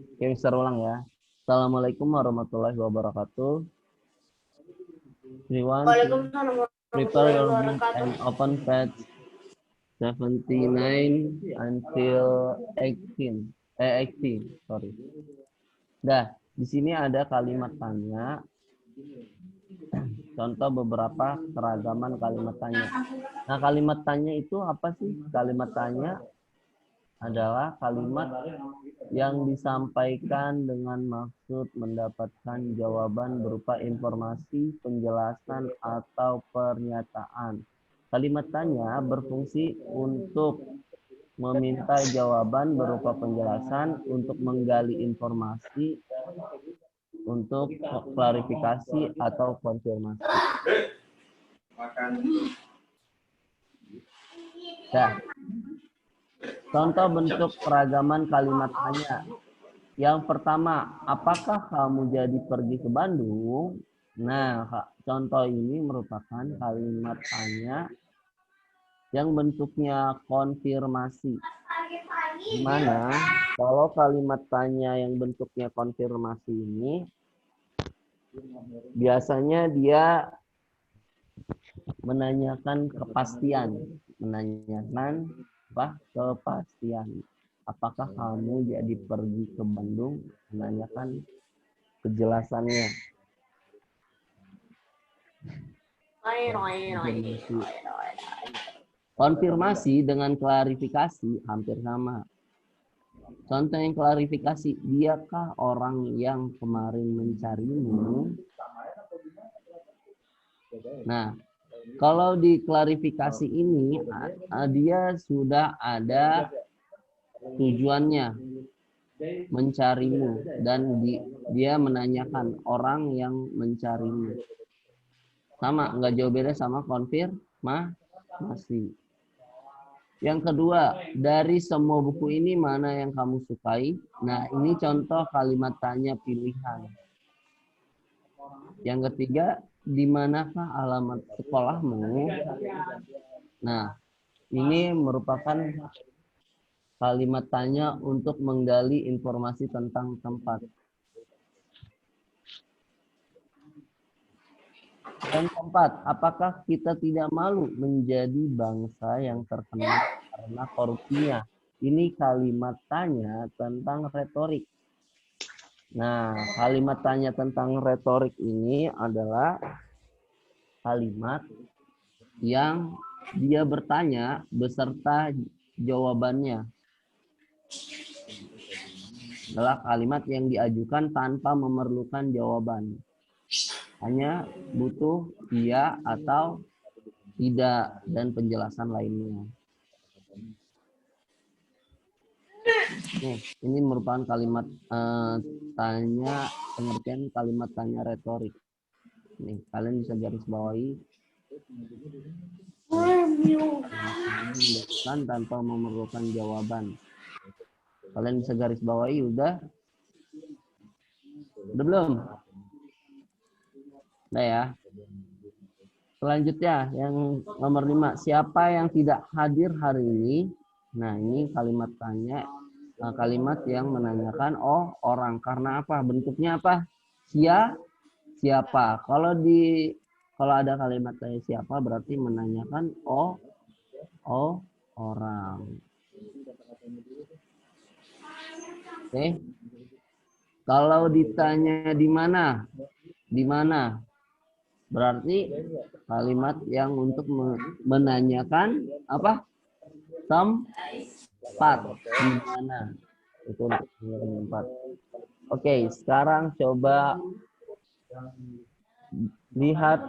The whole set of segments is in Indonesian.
Oke, Mister ulang ya. Assalamualaikum warahmatullahi wabarakatuh. Everyone, Waalaikumsalam prepare warahmatullahi your book wabarakatuh. and open page 79 until 18. 18, sorry. Dah, di sini ada kalimat tanya. Contoh beberapa keragaman kalimat tanya. Nah, kalimat tanya itu apa sih? Kalimat tanya adalah kalimat yang disampaikan dengan maksud mendapatkan jawaban berupa informasi, penjelasan, atau pernyataan. Kalimat tanya berfungsi untuk meminta jawaban berupa penjelasan, untuk menggali informasi, untuk klarifikasi atau konfirmasi. Nah, contoh bentuk keragaman kalimat tanya. Yang pertama, apakah kamu jadi pergi ke Bandung? Nah, contoh ini merupakan kalimat tanya yang bentuknya konfirmasi. Di mana kalau kalimat tanya yang bentuknya konfirmasi ini biasanya dia menanyakan kepastian, menanyakan kepastian. Apakah kamu jadi pergi ke Bandung? Menanyakan kejelasannya. Konfirmasi dengan klarifikasi hampir sama. Contoh yang klarifikasi, diakah orang yang kemarin mencarimu? Nah, kalau di klarifikasi ini, dia sudah ada tujuannya mencarimu dan dia menanyakan orang yang mencarimu. Sama, nggak jauh beda sama konfirmasi. Yang kedua, dari semua buku ini mana yang kamu sukai? Nah, ini contoh kalimat tanya pilihan. Yang ketiga, di manakah alamat sekolahmu? Nah, ini merupakan kalimat tanya untuk menggali informasi tentang tempat. Yang keempat, apakah kita tidak malu menjadi bangsa yang terkenal karena korupsinya? Ini kalimat tanya tentang retorik. Nah, kalimat tanya tentang retorik ini adalah kalimat yang dia bertanya beserta jawabannya. Adalah kalimat yang diajukan tanpa memerlukan jawaban. Hanya butuh iya atau tidak dan penjelasan lainnya. Nih, ini merupakan kalimat tanya, pengertian kalimat tanya retorik. Nih, kalian bisa garis bawahi. Menjawabkan tanpa memerlukan jawaban. Kalian bisa garis bawahi, udah? Udah belum? Udah ya. Selanjutnya, yang nomor 5. Siapa yang tidak hadir hari ini? Nah, ini kalimat tanya. Kalimat yang menanyakan, oh orang. Karena apa? Bentuknya apa? Siapa? Kalau ada kalimat tanya siapa, berarti menanyakan, oh orang. Oke. Kalau ditanya di mana? Di mana? Berarti kalimat yang untuk menanyakan apa? Tempat. Di mana? Itu untuk tempat. Oke, sekarang coba lihat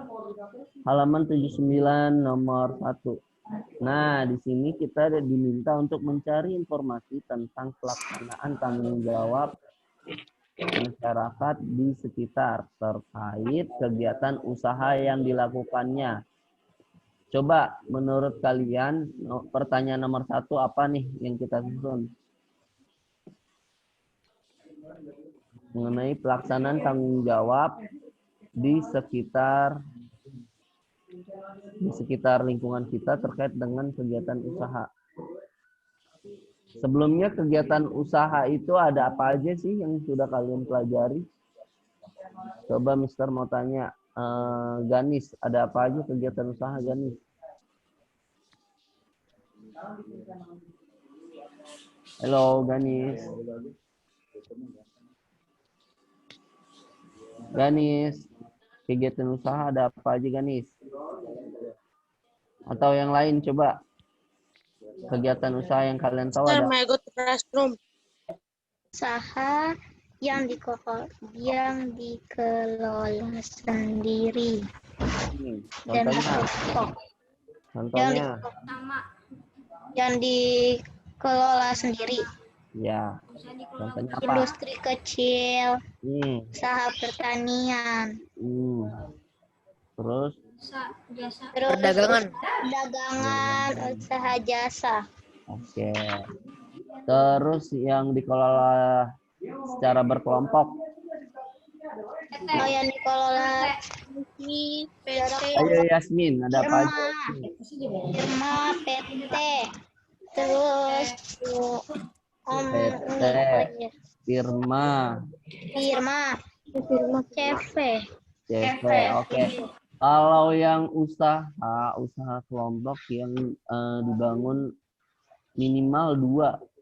halaman 79 nomor 1. Nah, di sini kita diminta untuk mencari informasi tentang pelaksanaan tanggung jawab masyarakat di sekitar terkait kegiatan usaha yang dilakukannya. Coba menurut kalian pertanyaan nomor 1 apa nih yang kita susun? Mengenai pelaksanaan tanggung jawab di sekitar lingkungan kita terkait dengan kegiatan usaha. Sebelumnya kegiatan usaha itu ada apa aja sih yang sudah kalian pelajari? Coba Mister mau tanya, Ganis, ada apa aja kegiatan usaha Ganis? Halo Ganis. Ganis, kegiatan usaha ada apa aja Ganis? Atau yang lain coba. Kegiatan usaha yang kalian tahu ada. Usaha yang dikelola sendiri dan Contohnya, contohnya, yang dikelola sendiri. ya. Contohnya apa? Industri kecil, Hmm, usaha pertanian, Terus, terus Perdagangan. perdagangan, usaha jasa. oke. Terus yang dikelola secara berkelompok. Oh, yang dikelola Ayo Yasmin, ada apa aja? firma PT, terus PT, firma, CV. CV, oke. Kalau yang usaha kelompok yang dibangun minimal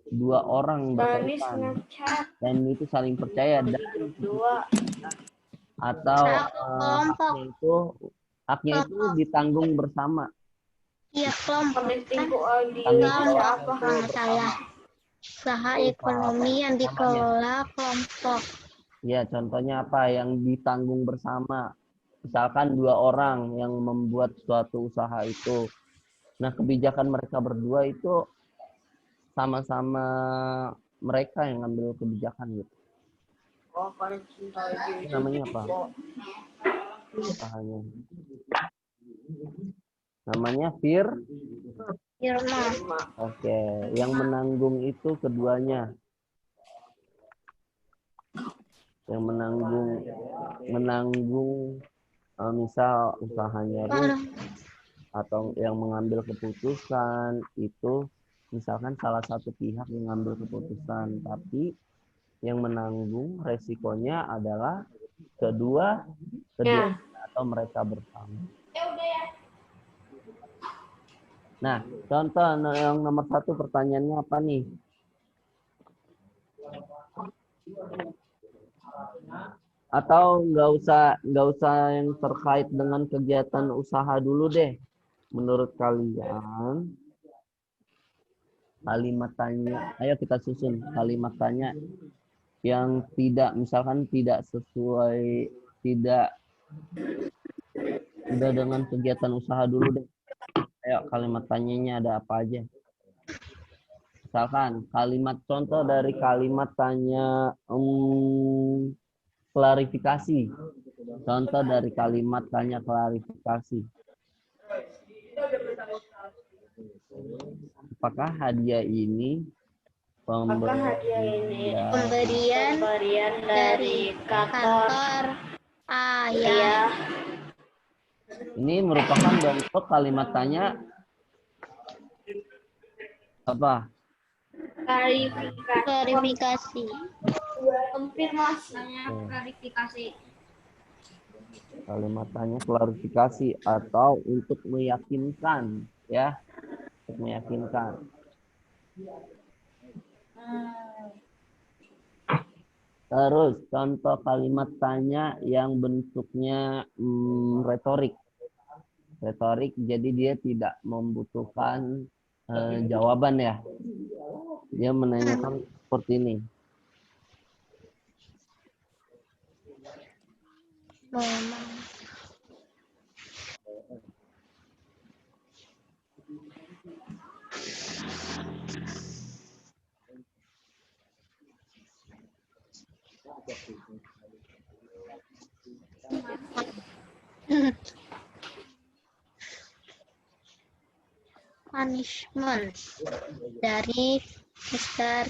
dua orang berkaitan dan itu saling percaya dan atau haknya itu ditanggung bersama. Iya, kelompok. Salah. Usaha ekonomi yang dikelola kelompok. Ya, contohnya apa yang ditanggung bersama. Misalkan dua orang yang membuat suatu usaha itu. Nah, kebijakan mereka berdua itu sama-sama mereka yang ngambil kebijakan gitu. Ini namanya apa? Usahanya. Namanya firma. Oke, yang menanggung itu keduanya. Yang menanggung misal usahanya rusak atau yang mengambil keputusan itu misalkan salah satu pihak mengambil keputusan tapi yang menanggung resikonya adalah kedua atau mereka bersama. Nah, contoh yang nomor 1 pertanyaannya apa nih? Atau nggak usah yang terkait dengan kegiatan usaha dulu deh. Menurut kalian kalimat tanya, ayo kita susun kalimat tanya yang tidak misalkan tidak sesuai, tidak udah dengan kegiatan usaha dulu deh. Ayo kalimat tanyanya ada apa aja? Misalkan kalimat contoh dari kalimat tanya klarifikasi. Contoh dari kalimat tanya klarifikasi. Apakah hadiah ini pemberian dari kantor ayah? Ini merupakan bentuk kalimat tanya apa? Klarifikasi. Klarifikasi. Kalimat tanya klarifikasi atau untuk meyakinkan, ya, untuk meyakinkan. Terus contoh kalimat tanya yang bentuknya retorik. Retorik, jadi dia tidak membutuhkan jawaban ya. Dia menanyakan seperti ini. Punishment dari Mr.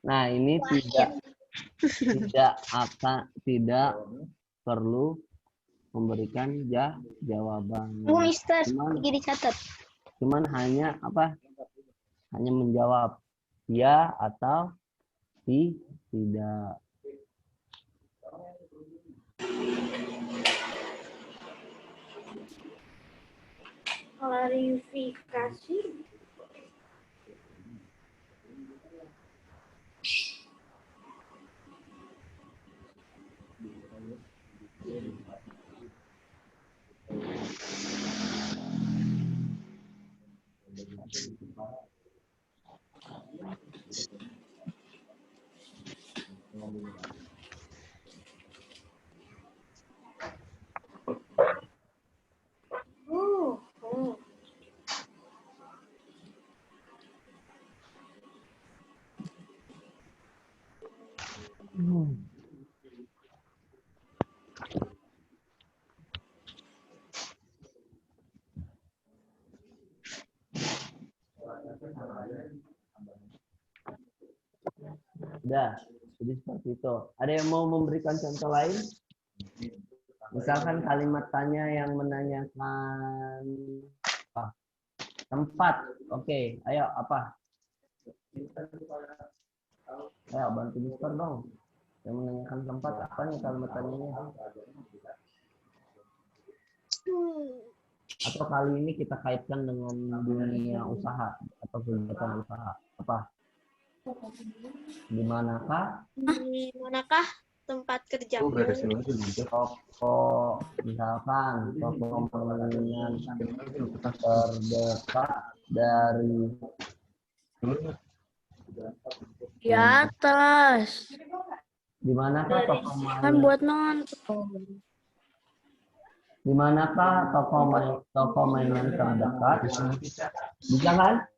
Nah, ini tidak perlu memberikan jawaban. Mister, lagi dicatat. Cuman hanya apa? Hanya menjawab. Ya atau tidak. Klarifikasi. Udah, jadi seperti itu. Ada yang mau memberikan contoh lain? Misalkan kalimat tanya yang menanyakan tempat. Oke, ayo apa? Ayo bantu Mister dong. Yang menanyakan tempat apa nih kalimat tanyanya? Atau kali ini kita kaitkan dengan dunia usaha atau kegiatan usaha. Apa? Di manakah? Di manakah tempat kerjamu? Toko, misalkan toko mainan terdekat dari Di atas. di manakah toko Kan mainan? buat nonton. Di manakah toko mainan terdekat? Bisa kan?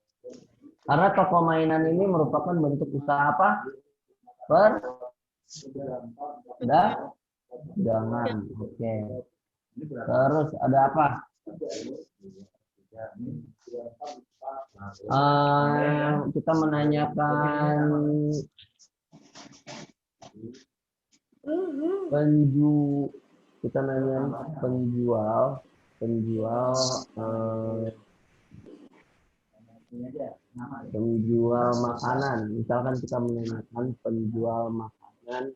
Karena toko mainan ini merupakan bentuk usaha apa? Perdagangan. Oke. Terus ada apa? Kita menanyakan kita nanya penjual makanan. Misalkan kita menanyakan penjual makanan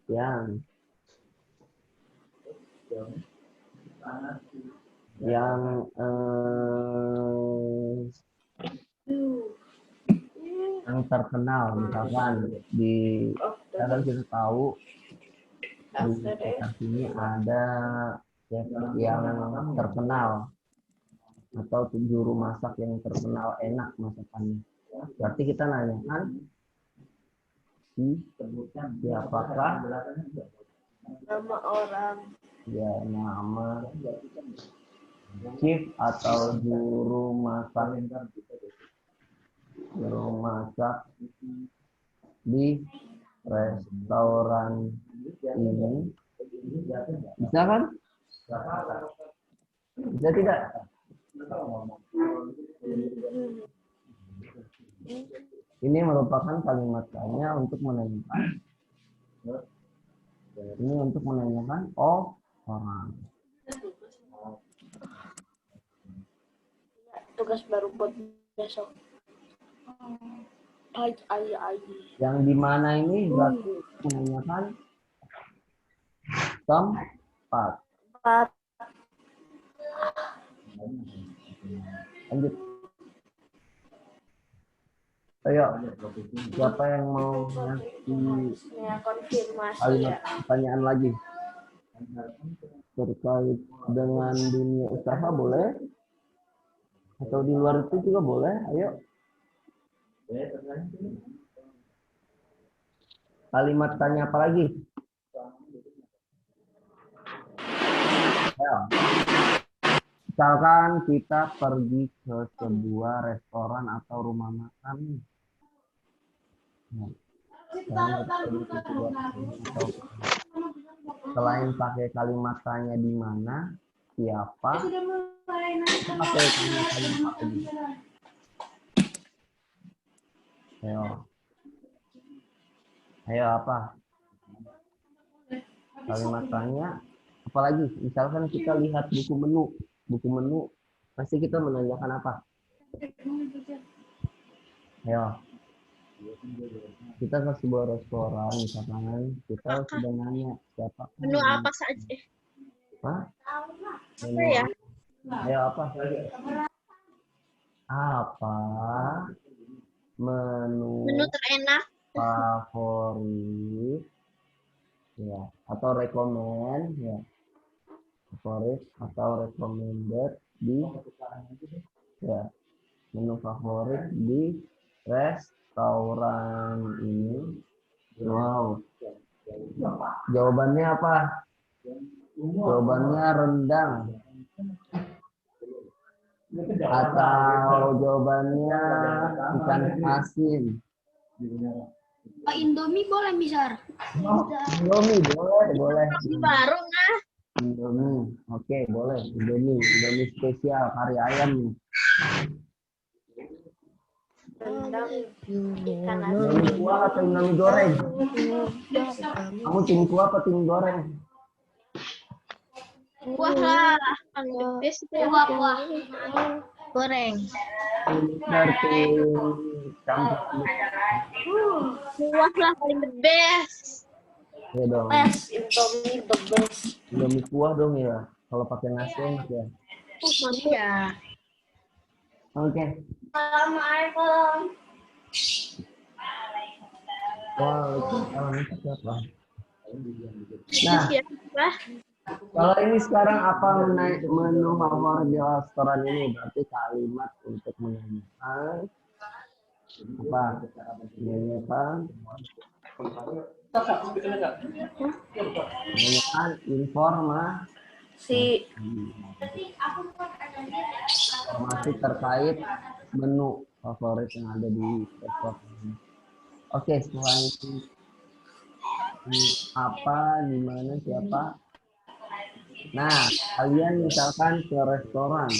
yang terkenal, misalkan misalkan kita tahu di sekitar sini ada chef yang terkenal atau juru masak yang terkenal enak masakannya. Berarti kita nanyakan siapakah Nama orang. ya nama chef atau juru masak di restoran ini. Bisa kan? Bisa tidak? Ini merupakan kalimat tanya untuk menanyakan. Ini untuk menanyakan orang. Tugas baru buat besok. Yang di mana ini berarti menanyakan tempat. Lanjut. Ayo, siapa yang mau ngasih kalimat pertanyaan lagi terkait dengan dunia usaha boleh, atau di luar itu juga boleh. Ayo. Kalimat tanya apa lagi? Ayo. Misalkan kita pergi ke sebuah restoran atau rumah makan. Selain pakai kalimat tanya di mana, siapa, pakai kalimat apa ini? Ayo apa? Kalimat tanya, apalagi misalkan kita lihat buku menu, pasti kita menanyakan apa? Ayo. Kita ke sebuah restoran, misalkan kita Apakah sudah nanya siapa menu apa saja? apa? Apa ya? Ayo apa? Apa menu Menu terenak. favorit ya atau recommend ya favorit atau recommended di ya menu favorit di restoran ini. Wow, jawabannya apa? Jawabannya rendang atau jawabannya ikan asin. Pak Indomie boleh, Misar? Indomie boleh. Ini baru nah. Indomie, oke boleh. Indomie spesial kari ayam nih. Rendang, ikan asin. Indomie kuah atau Indomie goreng? Kamu tim kuah atau tim goreng? Kuah lah. Kan the best itu. Kuah. Goreng. Berarti campur. Kuah lah paling the best. Ya dong. Best, Indomie the best. Indomie kuah dong ya. Kalau pakai nasi enak ya. Iya. Oke. Assalamualaikum. Waalaikumsalam siapa? Nah, Siapa? kalau ini sekarang apa menu favorit di restoran ini? Berarti kalimat untuk menanyakan apa? Menanyakan Si informasi terkait menu favorit yang ada di restoran ini. Oke, setelah itu apa, di mana, siapa? Nah, kalian misalkan ke restoran.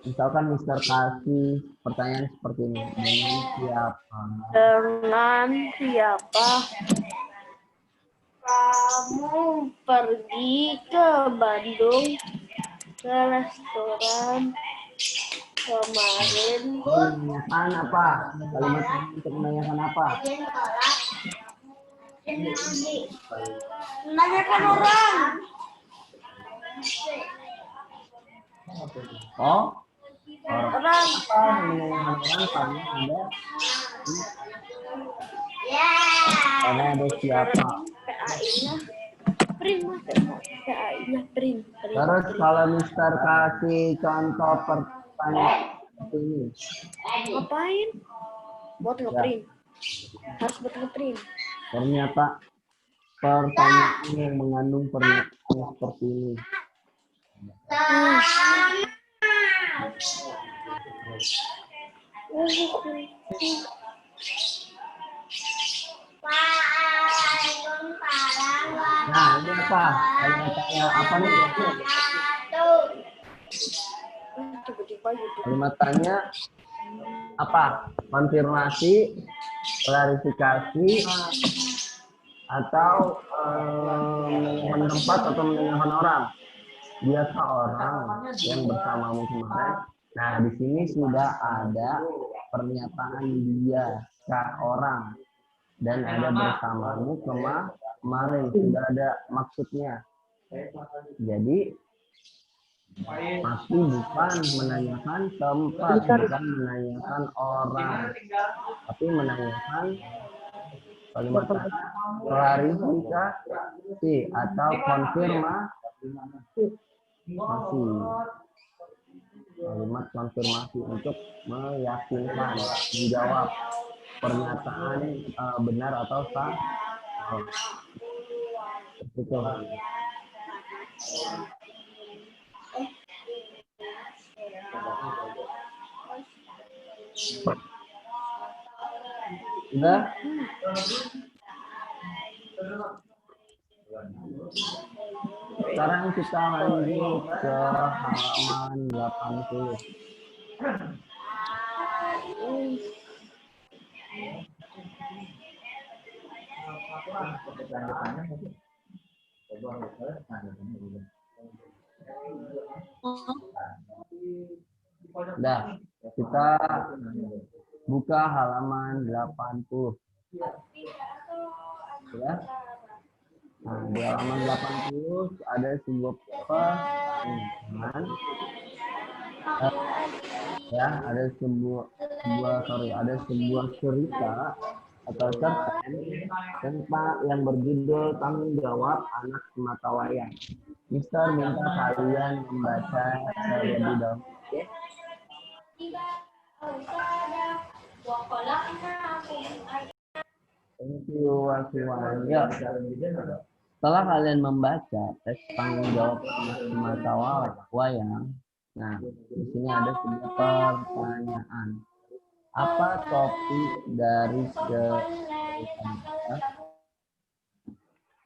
Misalkan Mister kasih pertanyaan seperti ini. Dengan siapa? dengan siapa kamu pergi ke Bandung ke restoran kemarin? Menanyakan apa? Kalimat untuk menanyakan apa? Menanyakan orang. Oh, Orang. apa menanyakan orang karena ada siapa? PAI-nya print, PAI-nya print. Terus kalau Mister kasih contoh pertanyaan seperti ini. Ngapain? Buat ngeprint. Harus buat ngeprint. Ternyata pertanyaan yang mengandung pernyataan seperti ini. Nah, ini apa? Kalimatnya apa nih? Tiba-tiba gitu. Kalimatnya apa? Konfirmasi, klarifikasi, atau menanyakan tempat atau menanyakan orang. Biasa orang yang bersamamu kemarin. Nah, di sini sudah ada pernyataan dia orang dan ada bersamamu kemarin sudah ada maksudnya. Jadi masih bukan menanyakan tempat, bukan menanyakan orang, tapi menanyakan kalimat klarifikasi atau konfirmasi. Kalimat konfirmasi untuk meyakinkan, menjawab pernyataan benar atau salah. Itu. Udah? Sekarang kita lanjut ke halaman 80. Udah. Kita buka halaman 80. Ya. Nah, di halaman 80 ada sebuah pertanyaan. Ya, ada sebuah cerita atau cerpen tentang yang berjudul tanggung jawab anak sematawayang. Mister minta kalian membaca terlebih dahulu. Oke? Thank you, Wasiwan. Ya. Setelah kalian membaca teks tanggung jawab anak sematawayang, nah di sini ada sebuah pertanyaan. Apa topik dari cerita?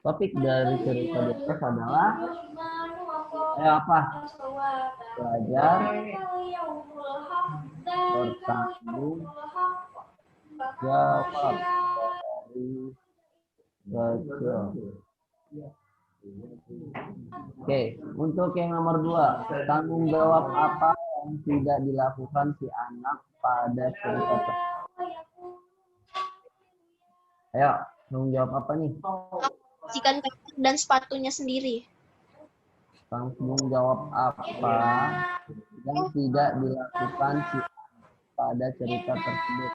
Topik dari cerita di atas adalah apa? Belajar bertanggung jawab dari kecil. Oke, untuk yang nomor 2, tanggung jawab apa yang tidak dilakukan si anak pada cerita tersebut? Ayo, tanggung jawab apa nih? Bersihkan kamar dan sepatunya sendiri. Tanggung jawab apa yang tidak dilakukan si anak pada cerita tersebut?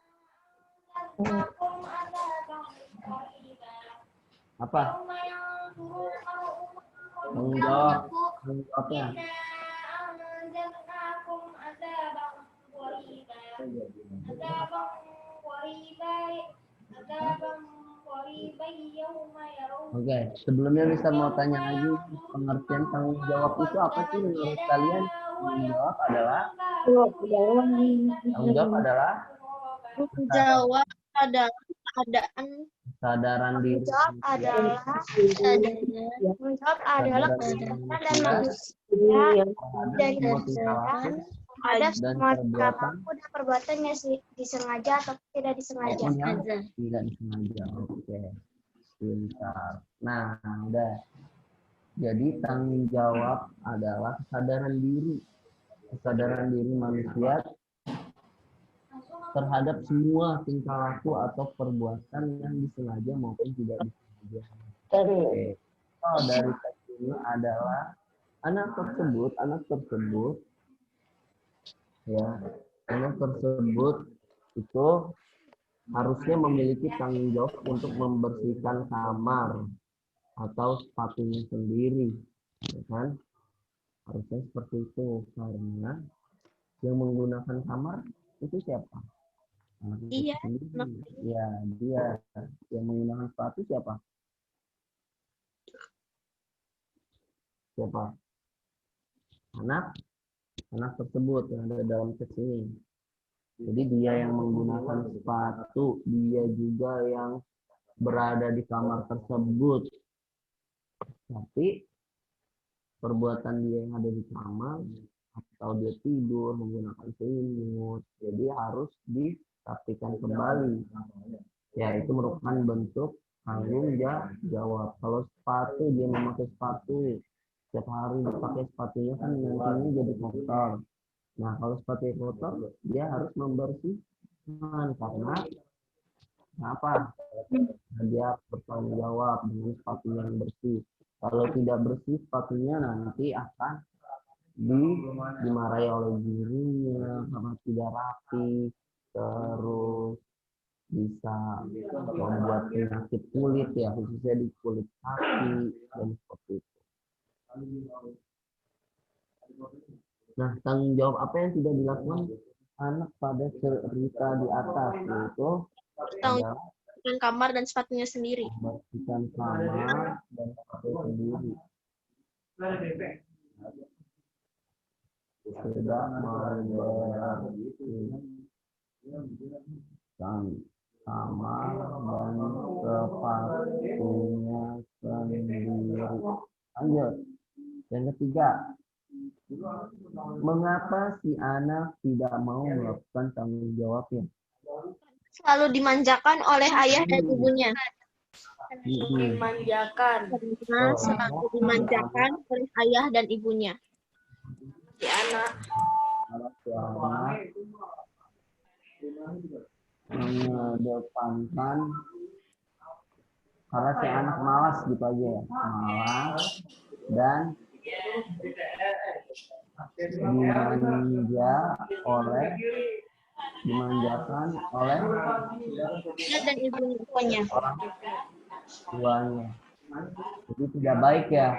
Apa? Tanggung jawabnya. Oke, sebelumnya bisa mau tanya lagi pengertian tanggung jawab itu apa sih menurut kalian? Tanggung jawab adalah Jawab adalah keadaan. kesadaran diri. Jawab adalah kesadaran dan manusia dan kesadaran ada semua perilaku dan perbuatan yang disengaja atau tidak disengaja. Tidak disengaja. Oke. Pintar. Nah, udah. Jadi tanggung jawab adalah kesadaran diri manusia terhadap semua tingkah laku atau perbuatan yang disengaja maupun tidak disengaja. Oke. Oh, dari teks ini adalah anak tersebut itu harusnya memiliki tanggung jawab untuk membersihkan kamar atau sepatunya sendiri, ya kan? Harusnya seperti itu karena yang menggunakan kamar itu siapa? Iya. Ya, dia. Yang menggunakan sepatu siapa? Anak tersebut yang ada dalam teks ini. Jadi dia yang menggunakan sepatu, dia juga yang berada di kamar tersebut. Tapi perbuatan dia yang ada di kamar atau dia tidur menggunakan selimut, jadi harus dirapikan kembali. Ya, itu merupakan bentuk tanggung jawab. Kalau sepatu, dia memakai sepatu setiap hari dipakai sepatunya kan nantinya jadi kotor. Nah, kalau sepatu kotor, dia harus membersihkan karena apa? Dia bertanggung jawab dengan sepatunya yang bersih. Kalau tidak bersih sepatunya nanti akan dimarahi oleh gurunya karena tidak rapi, terus bisa membuat penyakit kulit ya, khususnya di kulit kaki dan seperti itu. Nah, tanggung jawab apa yang tidak dilakukan anak pada cerita di atas, yaitu membersihkan kamar dan sepatunya sendiri. Membersihkan kamar dan sepatu sendiri. Tidak membersihkan kamar dan sepatunya sendiri. Lanjut. Yang ketiga, mengapa si anak tidak mau melakukan tanggung jawabnya? Selalu dimanjakan oleh ayah dan ibunya. Dimanjakan. Karena selalu dimanjakan oleh ayah dan ibunya. Si anak mengedepankan, karena si anak malas gitu aja ya, malas dan dimanjakan oleh Ayah dan ibu tuanya. orang tuanya. Jadi tidak baik ya.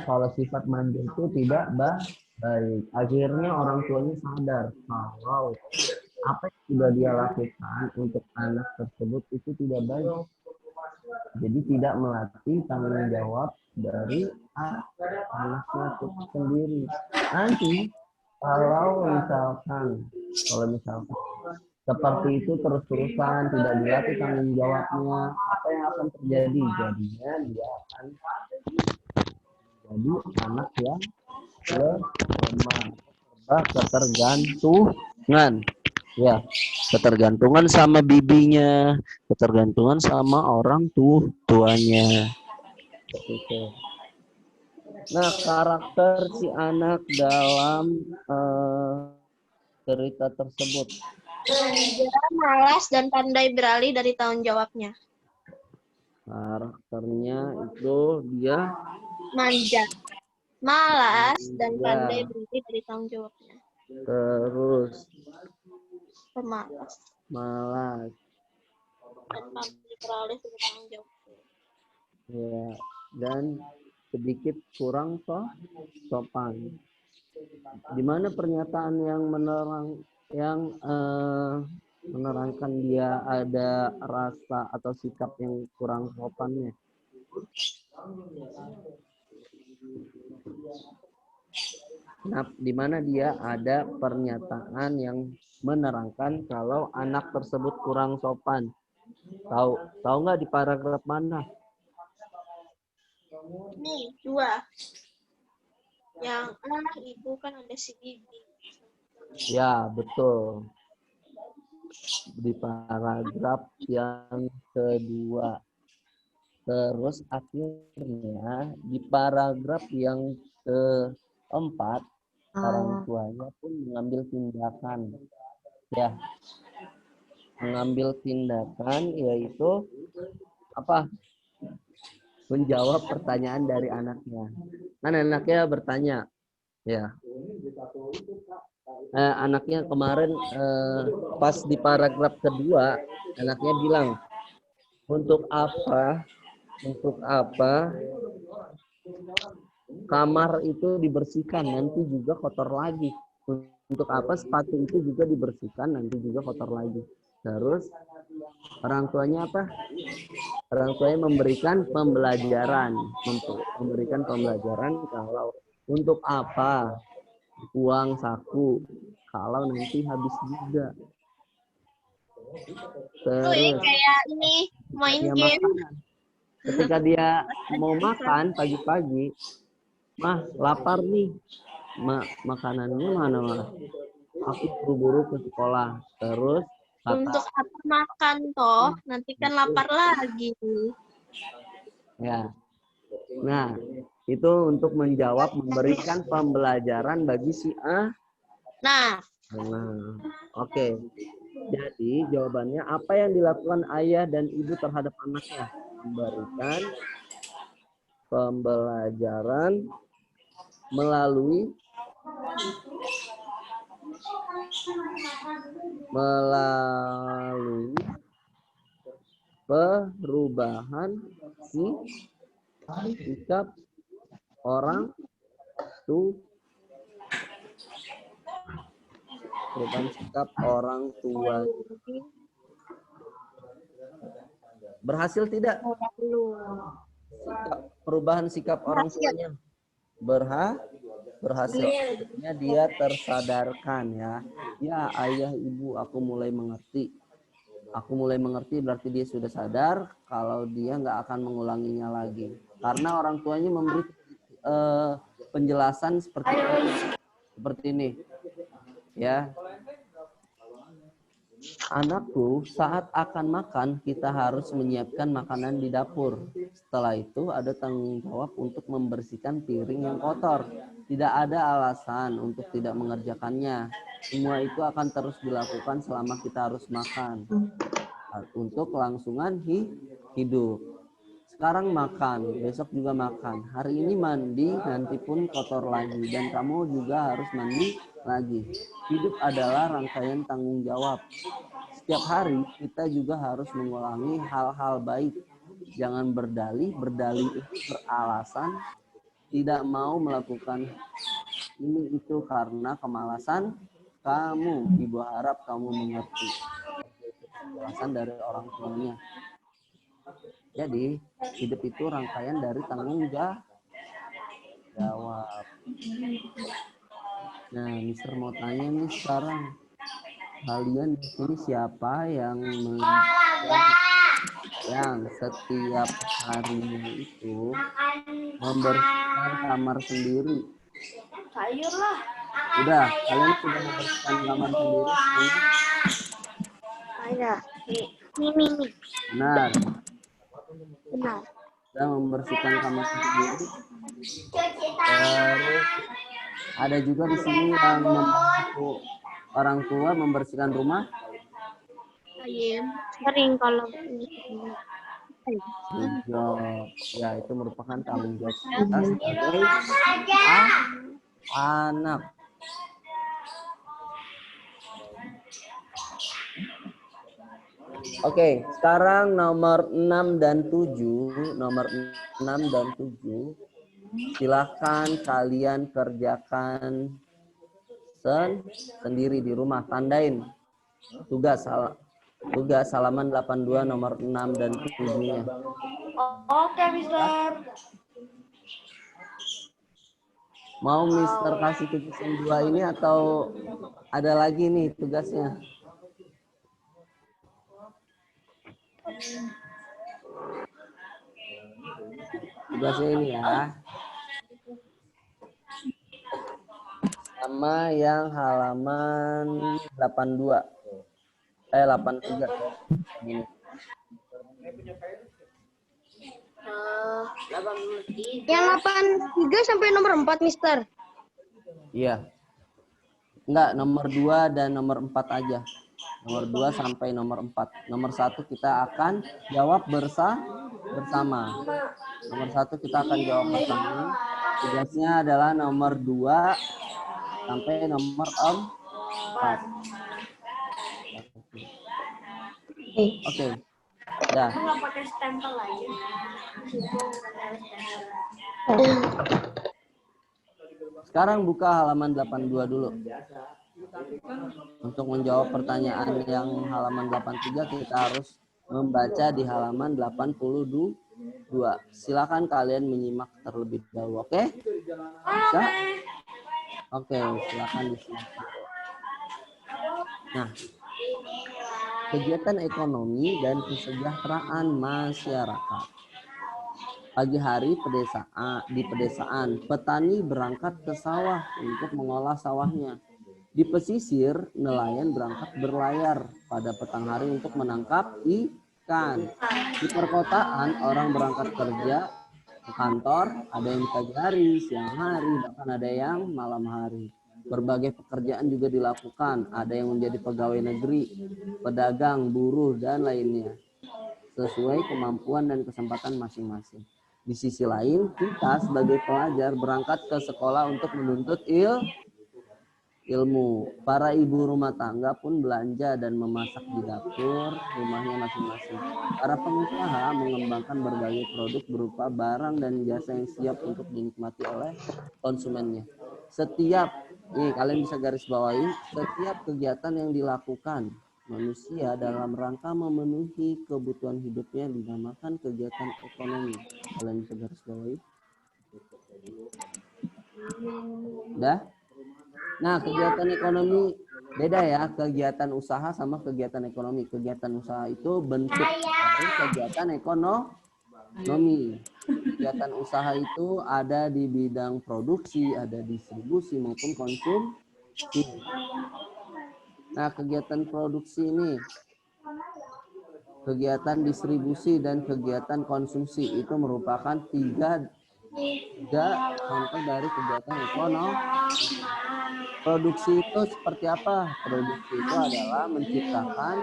Kalau sifat manja itu tidak baik. Akhirnya orang tuanya sadar kalau apa yang sudah dia lakukan untuk anak tersebut itu tidak baik. Jadi tidak melatih tanggung jawab dari anaknya itu sendiri. Nanti kalau misalkan seperti itu terus-terusan tidak dilatih tanggung jawabnya, apa yang akan terjadi? Jadinya dia akan jadi anak yang lemah, ketergantungan, ya, ketergantungan sama bibinya, ketergantungan sama orang tuanya. Gitu. Nah, karakter si anak dalam cerita tersebut. Dia malas dan pandai beralih dari tanggung jawabnya. Karakternya itu dia Manja, malas dan pandai beralih dari tanggung jawabnya. Terus Pemalas malas. dan pandai beralih dari tanggung jawabnya. Ya, dan sedikit kurang sopan. Di mana pernyataan yang menerangkan dia ada rasa atau sikap yang kurang sopannya. Nah, di mana dia ada pernyataan yang menerangkan kalau anak tersebut kurang sopan. Tahu nggak di paragraf mana? Nih, 2. Yang ibu kan ada si bibi. Ya, betul. Di paragraf yang kedua. Terus akhirnya di paragraf yang keempat, orang tuanya pun mengambil tindakan. Ya, mengambil tindakan yaitu apa? Menjawab pertanyaan dari anaknya. Kan anaknya bertanya, ya. Anaknya kemarin pas di paragraf kedua, anaknya bilang, untuk apa kamar itu dibersihkan, nanti juga kotor lagi. Untuk apa sepatu itu juga dibersihkan, nanti juga kotor lagi. Terus orang tuanya apa? Orang tuanya memberikan pembelajaran kalau untuk apa uang saku kalau nanti habis juga. Terus kayak ini main game. Ketika dia mau makan pagi-pagi, mah lapar nih, makanannya mana mah? Aku buru-buru ke sekolah. Terus untuk apa makan toh? Nanti kan lapar lagi. Ya. Nah, itu untuk menjawab, memberikan pembelajaran bagi si A. Nah, oke. Jadi jawabannya, apa yang dilakukan ayah dan ibu terhadap anaknya? Memberikan pembelajaran melalui perubahan sikap orang tua. Berhasil tidak? Perubahan sikap orang tuanya berhasil. Akhirnya dia tersadarkan ya. Ya, ayah ibu, aku mulai mengerti berarti dia sudah sadar kalau dia nggak akan mengulanginya lagi. Karena orang tuanya memberi penjelasan seperti ini. Ya. Anakku, saat akan makan, kita harus menyiapkan makanan di dapur. Setelah itu, ada tanggung jawab untuk membersihkan piring yang kotor. Tidak ada alasan untuk tidak mengerjakannya. Semua itu akan terus dilakukan selama kita harus makan. Untuk kelangsungan hidup. Sekarang makan, besok juga makan. Hari ini mandi, nanti pun kotor lagi. Dan kamu juga harus mandi lagi. Hidup adalah rangkaian tanggung jawab. Setiap hari kita juga harus mengulangi hal-hal baik. Jangan berdalih itu beralasan tidak mau melakukan ini itu karena kemalasan kamu. Ibu harap kamu mengerti. Penjelasan dari orang tuanya. Jadi, hidup itu rangkaian dari tanggung jawab. Nah, Mister mau tanya nih sekarang. Kalian di sini siapa yang setiap harinya itu membersihkan kamar sendiri? Sayur lah. Udah, kalian sudah membersihkan kamar sendiri? Ada. Ini. Benar. Benar. Sudah membersihkan kamar sendiri. Terus ada juga di sini yang membantu orang tua membersihkan rumah. Sering kalau Ya, itu merupakan tanggung jawab kita sebagai anak. Oke, sekarang nomor 6 dan 7. Nomor 6 dan 7. Silakan kalian kerjakan sendiri di rumah. Tandain tugas halaman 82 nomor 6 dan 7-nya. Oke, Mister. Mau Mister kasih tugas yang 2 ini atau ada lagi nih tugasnya? Tugasnya ini ya. Sama yang halaman 82. 83. Ini. 83. Yang 83 sampai nomor 4, Mister. Iya. Enggak, nomor 2 dan nomor 4 aja. Nomor 2 sampai nomor 4. Nomor 1 kita akan jawab bersama. Nomor 1 kita akan jawab bersama. Tugasnya adalah nomor 2 sampai nomor 4. Oke. Dah. Sekarang buka halaman 82 dulu. Untuk menjawab pertanyaan yang halaman 83 kita harus membaca di halaman 82. Silakan kalian menyimak terlebih dahulu, oke? Bisa? Oke, silakan disimak. Nah, kegiatan ekonomi dan kesejahteraan masyarakat. Pagi hari di pedesaan, petani berangkat ke sawah untuk mengolah sawahnya. Di pesisir, nelayan berangkat berlayar pada petang hari untuk menangkap ikan. Di perkotaan, orang berangkat kerja ke kantor, ada yang di pagi hari, siang hari, bahkan ada yang malam hari. Berbagai pekerjaan juga dilakukan, ada yang menjadi pegawai negeri, pedagang, buruh, dan lainnya, sesuai kemampuan dan kesempatan masing-masing. Di sisi lain, kita sebagai pelajar berangkat ke sekolah untuk menuntut ilmu. Para ibu rumah tangga pun belanja dan memasak di dapur rumahnya masing-masing. Para pengusaha mengembangkan berbagai produk berupa barang dan jasa yang siap untuk dinikmati oleh konsumennya. Nih kalian bisa garis bawahi, setiap kegiatan yang dilakukan manusia dalam rangka memenuhi kebutuhan hidupnya dinamakan kegiatan ekonomi. Kalian bisa garis bawahi. Udah? Nah, kegiatan ekonomi beda ya, kegiatan usaha sama kegiatan ekonomi. Kegiatan usaha itu bentuk dari kegiatan ekonomi. Kegiatan usaha itu ada di bidang produksi, ada distribusi maupun konsumsi. Nah, kegiatan produksi ini, kegiatan distribusi dan kegiatan konsumsi itu merupakan tiga contoh dari kegiatan ekonomi. Produksi itu seperti apa? Produksi itu adalah menciptakan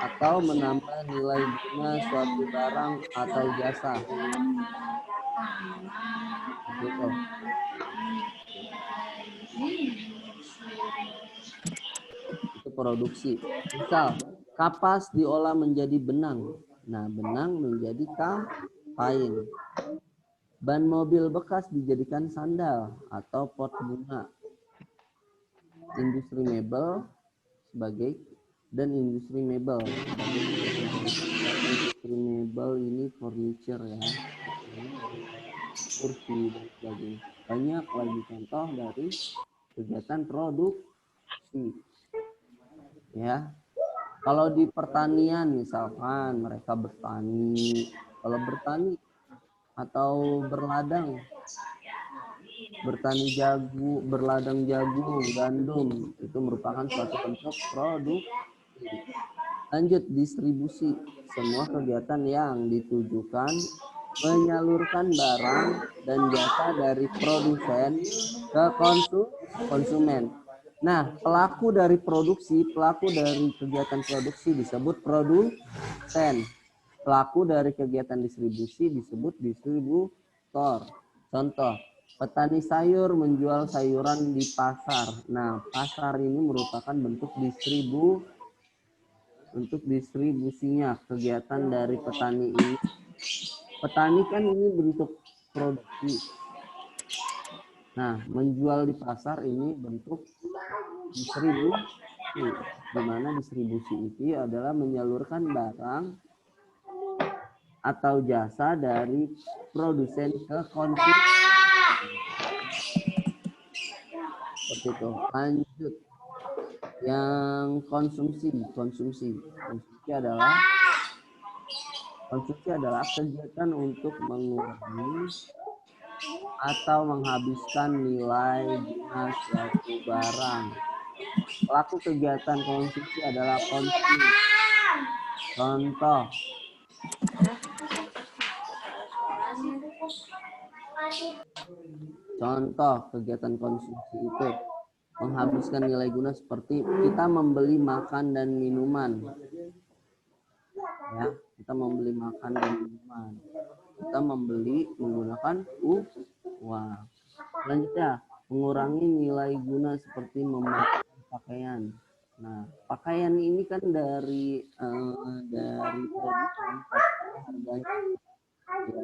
atau menambah nilai guna suatu barang atau jasa. Gitu. Itu produksi. Misal, kapas diolah menjadi benang. Nah, benang menjadi kain. Ban mobil bekas dijadikan sandal atau pot bunga. Industri mebel sebagai industri mebel ini furniture ya, kursi dan sebagainya. Banyak lagi contoh dari kegiatan produksi ya. Kalau di pertanian misalkan mereka bertani, kalau bertani atau bertani jagung, berladang jagung, gandum, itu merupakan suatu bentuk produksi. Lanjut, distribusi. Semua kegiatan yang ditujukan menyalurkan barang dan jasa dari produsen ke konsumen. Nah, pelaku dari kegiatan produksi disebut produsen. Pelaku dari kegiatan distribusi disebut distributor. Contoh, petani sayur menjual sayuran di pasar. Nah, pasar ini merupakan bentuk distribusinya kegiatan dari petani ini. Petani kan ini bentuk produksi. Nah, menjual di pasar ini bentuk distribusi, di mana distribusi itu adalah menyalurkan barang atau jasa dari produsen ke konsumen. Seperti itu. Lanjut, yang konsumsi adalah kegiatan untuk mengurangi atau menghabiskan nilai guna suatu barang. Pelaku kegiatan konsumsi adalah konsumen. Contoh kegiatan konsumsi itu menghabiskan nilai guna seperti kita membeli makan dan minuman. Ya, kita membeli makan dan minuman. Kita membeli menggunakan uang. Selanjutnya, mengurangi nilai guna seperti memakai pakaian. Nah, pakaian ini kan dari produsen harganya. Ya,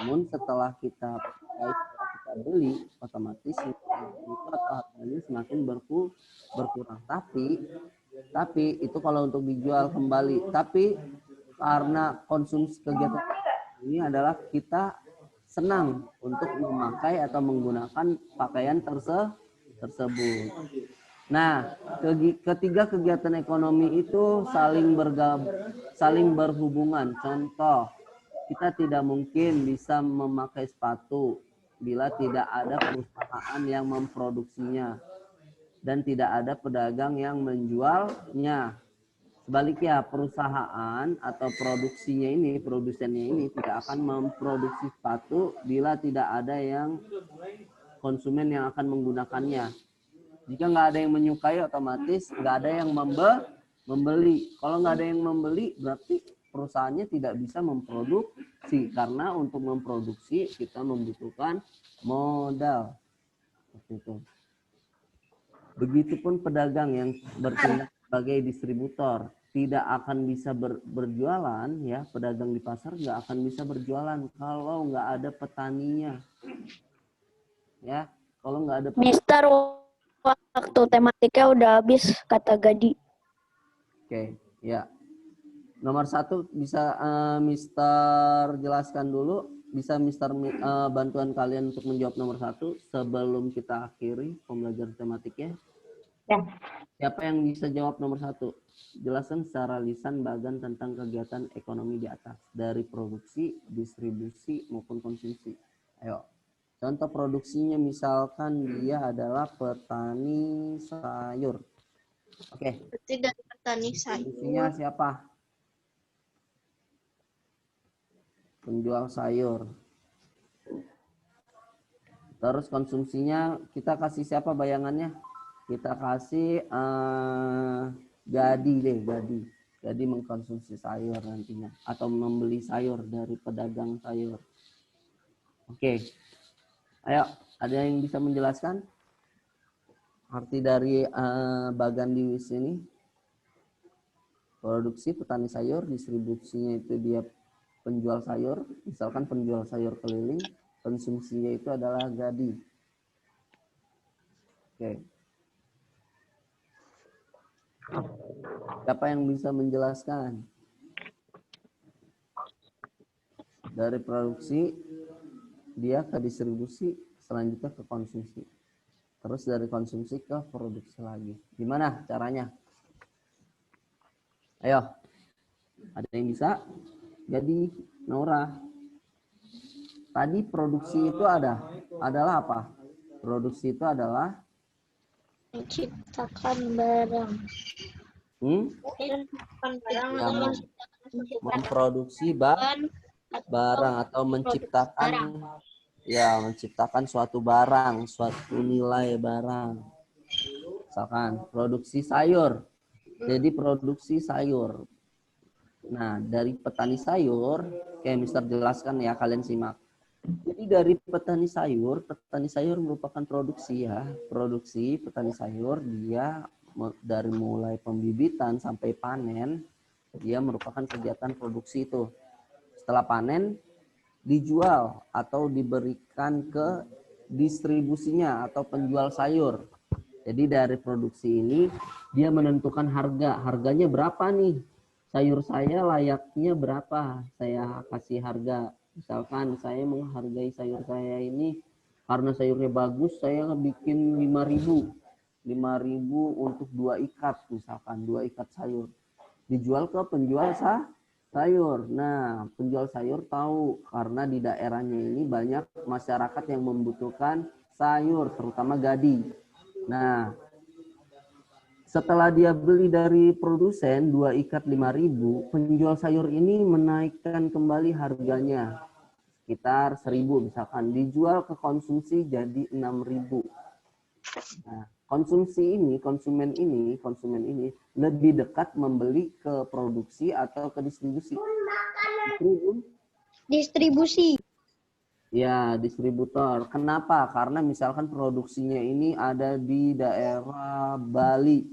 namun setelah kita beli, otomatis itu atau harganya semakin berkurang. Tapi itu kalau untuk dijual kembali. Tapi karena konsumsi kegiatan ini adalah kita senang untuk memakai atau menggunakan pakaian tersebut. Nah, ketiga kegiatan ekonomi itu saling berhubungan. Contoh, kita tidak mungkin bisa memakai sepatu bila tidak ada perusahaan yang memproduksinya dan tidak ada pedagang yang menjualnya. Sebaliknya, perusahaan atau produsennya ini tidak akan memproduksi sepatu bila tidak ada konsumen yang akan menggunakannya. Jika nggak ada yang menyukai, otomatis nggak ada yang membeli. Kalau nggak ada yang membeli, berarti perusahaannya tidak bisa memproduksi. Karena untuk memproduksi, kita membutuhkan modal. Seperti itu. Begitupun pedagang yang bertindak sebagai distributor. Tidak akan bisa berjualan, ya, pedagang di pasar nggak akan bisa berjualan kalau nggak ada petaninya. Ya, kalau nggak ada petani. Mister, waktu tematiknya udah habis, kata Gadi. Oke, ya. Nomor 1 bisa Mister jelaskan dulu. Bisa Mister bantuan kalian untuk menjawab nomor 1 sebelum kita akhiri pembelajaran tematiknya. Ya. Siapa yang bisa jawab nomor 1? Jelaskan secara lisan bagan tentang kegiatan ekonomi di atas. Dari produksi, distribusi, maupun konsumsi. Ayo. Contoh produksinya misalkan dia adalah petani sayur. Oke, Berarti dari petani isinya sayur. siapa? Penjual sayur. Terus konsumsinya kita kasih siapa bayangannya? Kita kasih Gadi deh, Gadi. Gadi mengkonsumsi sayur nantinya atau membeli sayur dari pedagang sayur. Oke. Ayo, ada yang bisa menjelaskan arti dari Bagandi di sini? Produksi petani sayur, distribusinya itu dia penjual sayur, misalkan penjual sayur keliling, konsumsinya itu adalah Gadi. Oke. Siapa yang bisa menjelaskan? Dari produksi, dia ke distribusi, selanjutnya ke konsumsi. Terus dari konsumsi ke produksi lagi. Gimana caranya? Ayo, ada yang bisa? Jadi, Naura. Tadi produksi itu adalah apa? Produksi itu adalah Menciptakan barang. Menciptakan barang Ya, atau memproduksi barang atau menciptakan suatu barang, suatu nilai barang. Misalkan produksi sayur. Jadi produksi sayur. Nah, dari petani sayur, kayak Mister jelaskan ya, kalian simak. Jadi dari petani sayur merupakan produksi ya. Produksi petani sayur dia dari mulai pembibitan sampai panen, dia merupakan kegiatan produksi itu. Setelah panen, dijual atau diberikan ke distribusinya atau penjual sayur. Jadi dari produksi ini, dia menentukan harga. Harganya berapa nih? Sayur saya layaknya berapa? Saya kasih harga. Misalkan saya menghargai sayur saya ini karena sayurnya bagus, saya bikin 5.000. 5.000 untuk 2 ikat, misalkan 2 ikat sayur. Dijual ke penjual sayur. Nah, penjual sayur tahu karena di daerahnya ini banyak masyarakat yang membutuhkan sayur, terutama Gadi. Nah, setelah dia beli dari produsen 2 ikat 5.000, penjual sayur ini menaikkan kembali harganya sekitar 1.000 misalkan, dijual ke konsumsi jadi 6.000. Nah, konsumen ini lebih dekat membeli ke produksi atau ke distribusi. Distribusi. Ya, distributor. Kenapa? Karena misalkan produksinya ini ada di daerah Bali.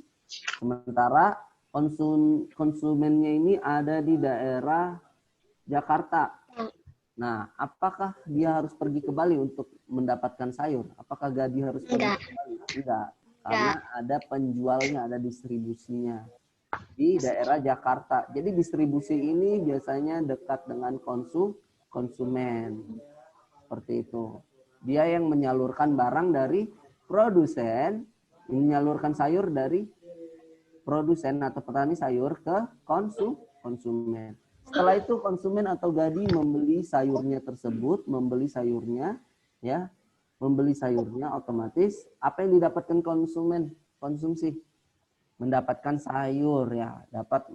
Sementara konsumennya ini ada di daerah Jakarta. Nah, apakah dia harus pergi ke Bali untuk mendapatkan sayur? Apakah Gadi harus pergi ke Bali? Enggak. Karena ada penjualnya, ada distribusinya di daerah Jakarta. Jadi distribusi ini biasanya dekat dengan konsumen. Seperti itu. Dia yang menyalurkan barang dari produsen, menyalurkan sayur dari produsen atau petani sayur ke konsumen. Setelah itu konsumen atau Gadi membeli sayurnya tersebut, membeli sayurnya otomatis apa yang didapatkan konsumen konsumsi? Mendapatkan sayur ya, dapat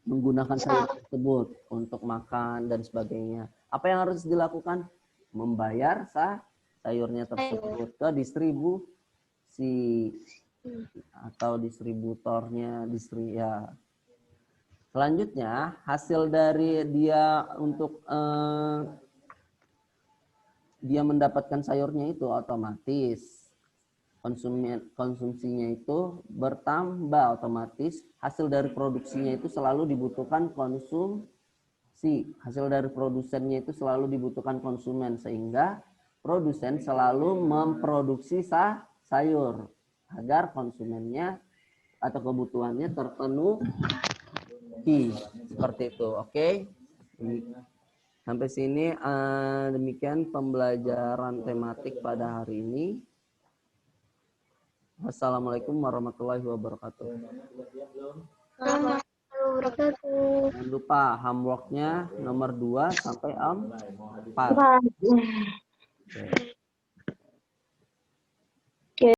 menggunakan sayur tersebut untuk makan dan sebagainya. Apa yang harus dilakukan? Membayar sayurnya tersebut ke distribusi atau distributornya, Selanjutnya, hasil dari dia untuk dia mendapatkan sayurnya itu otomatis konsumsinya itu bertambah otomatis. Hasil dari produksinya itu selalu dibutuhkan konsumsi. Hasil dari produsennya itu selalu dibutuhkan konsumen, sehingga produsen selalu memproduksi sayur agar konsumennya atau kebutuhannya terpenuhi. Seperti itu, oke? Sampai sini demikian pembelajaran tematik pada hari ini. Wassalamualaikum warahmatullahi wabarakatuh. Jangan lupa homework-nya nomor 2 sampai 4.